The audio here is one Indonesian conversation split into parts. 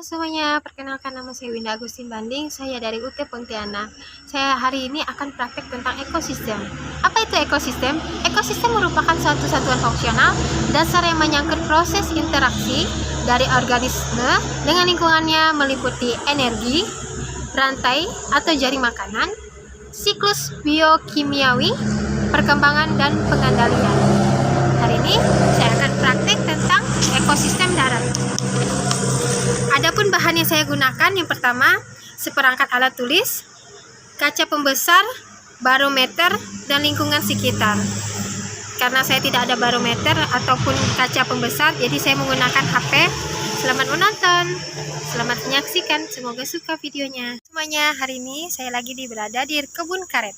semuanya, perkenalkan nama saya Winda Agustin Banding, saya dari UT Pontianak. Saya hari ini akan praktek tentang ekosistem. Apa itu ekosistem? Ekosistem merupakan suatu satuan fungsional dasar yang menyangkut proses interaksi dari organisme dengan lingkungannya meliputi energi, rantai atau jaring makanan, siklus biokimiawi, perkembangan, dan pengendalian. Hari ini saya akan praktek tentang ekosistem darat. Adapun bahan yang saya gunakan, yang pertama seperangkat alat tulis, kaca pembesar, barometer, dan lingkungan sekitar. Karena saya tidak ada barometer ataupun kaca pembesar, jadi saya menggunakan HP. Selamat menonton, selamat menyaksikan, semoga suka videonya. Semuanya, hari ini saya lagi berada di kebun karet.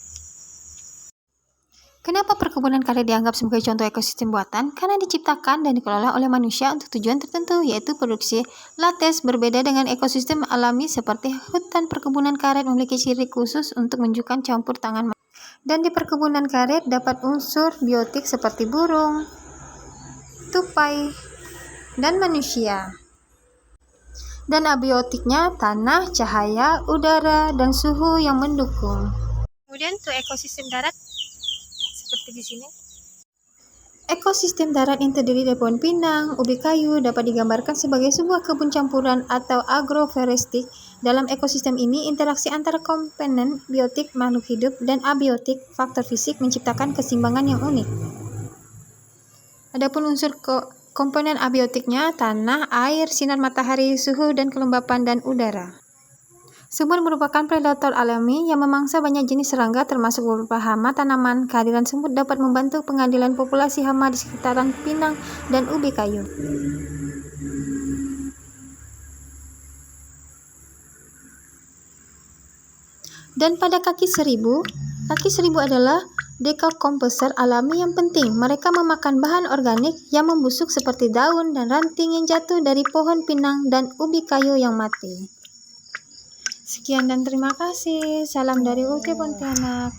Kenapa perkebunan karet dianggap sebagai contoh ekosistem buatan? Karena diciptakan dan dikelola oleh manusia untuk tujuan tertentu, yaitu produksi latex. Berbeda dengan ekosistem alami seperti hutan, perkebunan karet memiliki ciri khusus untuk menunjukkan campur tangan. Dan di perkebunan karet dapat unsur biotik seperti burung, tupai, dan manusia. Dan abiotiknya tanah, cahaya, udara, dan suhu yang mendukung. Kemudian untuk ekosistem darat seperti di sini. Ekosistem darat yang terdiri dari pohon pinang, ubi kayu dapat digambarkan sebagai sebuah kebun campuran atau agroforestik. Dalam ekosistem ini, interaksi antara komponen biotik makhluk hidup dan abiotik faktor fisik menciptakan keseimbangan yang unik. Adapun unsur komponen abiotiknya tanah, air, sinar matahari, suhu dan kelembapan, dan udara. Semut merupakan predator alami yang memangsa banyak jenis serangga termasuk beberapa hama tanaman. Kehadiran semut dapat membantu pengadilan populasi hama di sekitaran pinang dan ubi kayu. Dan pada kaki seribu adalah dekomposer alami yang penting. Mereka memakan bahan organik yang membusuk seperti daun dan ranting yang jatuh dari pohon pinang dan ubi kayu yang mati. Sekian dan terima kasih. Salam dari UT Pontianak.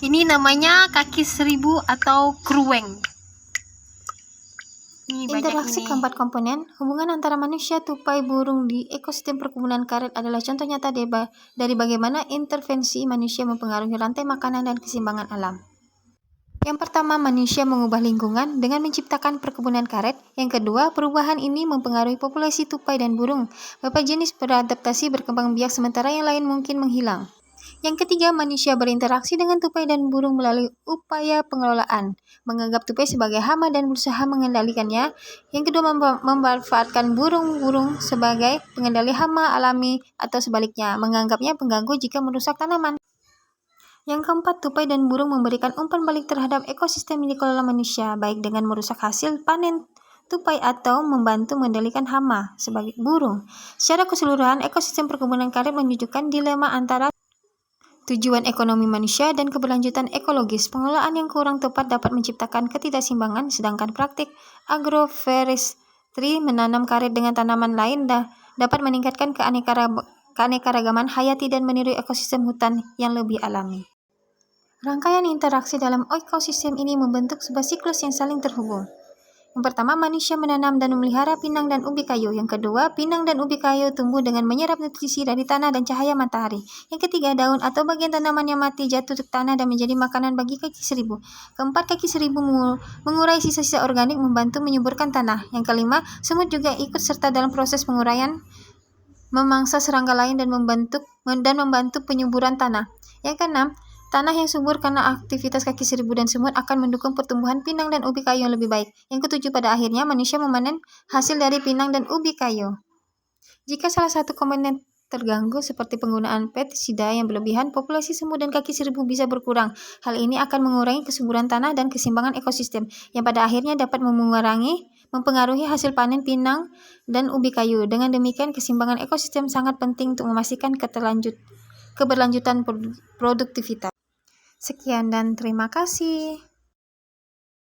Ini namanya kaki seribu atau krueng. Interaksi keempat komponen, hubungan antara manusia, tupai, burung di ekosistem perkebunan karet adalah contoh nyata dari bagaimana intervensi manusia mempengaruhi rantai makanan dan keseimbangan alam. Yang pertama, manusia mengubah lingkungan dengan menciptakan perkebunan karet. Yang kedua, perubahan ini mempengaruhi populasi tupai dan burung. Beberapa jenis beradaptasi berkembang biak sementara yang lain mungkin menghilang. Yang ketiga, manusia berinteraksi dengan tupai dan burung melalui upaya pengelolaan, menganggap tupai sebagai hama dan berusaha mengendalikannya. Yang kedua, memanfaatkan burung-burung sebagai pengendali hama alami atau sebaliknya, menganggapnya pengganggu jika merusak tanaman. Yang keempat, tupai dan burung memberikan umpan balik terhadap ekosistem yang dikelola manusia, baik dengan merusak hasil panen tupai atau membantu mengendalikan hama sebagai burung. Secara keseluruhan, ekosistem perkebunan karet menunjukkan dilema antara tujuan ekonomi manusia dan keberlanjutan ekologis. Pengelolaan yang kurang tepat dapat menciptakan ketidakseimbangan, sedangkan praktik agroforestry menanam karet dengan tanaman lain dapat meningkatkan keanekaragaman hayati dan meniru ekosistem hutan yang lebih alami. Rangkaian interaksi dalam ekosistem ini membentuk sebuah siklus yang saling terhubung. Yang pertama, manusia menanam dan memelihara pinang dan ubi kayu. Yang kedua, pinang dan ubi kayu tumbuh dengan menyerap nutrisi dari tanah dan cahaya matahari. Yang ketiga, daun atau bagian tanaman yang mati jatuh ke tanah dan menjadi makanan bagi kaki seribu. Keempat, kaki seribu mengurai sisa-sisa organik membantu menyuburkan tanah. Yang kelima, semut juga ikut serta dalam proses penguraian, memangsa serangga lain dan membantu penyuburan tanah. Yang keenam, tanah yang subur karena aktivitas kaki seribu dan semut akan mendukung pertumbuhan pinang dan ubi kayu yang lebih baik. Yang ketujuh, pada akhirnya manusia memanen hasil dari pinang dan ubi kayu. Jika salah satu komponen terganggu seperti penggunaan pestisida yang berlebihan, populasi semut dan kaki seribu bisa berkurang. Hal ini akan mengurangi kesuburan tanah dan keseimbangan ekosistem, yang pada akhirnya dapat mempengaruhi hasil panen pinang dan ubi kayu. Dengan demikian, keseimbangan ekosistem sangat penting untuk memastikan keberlanjutan produktivitas. Sekian dan terima kasih.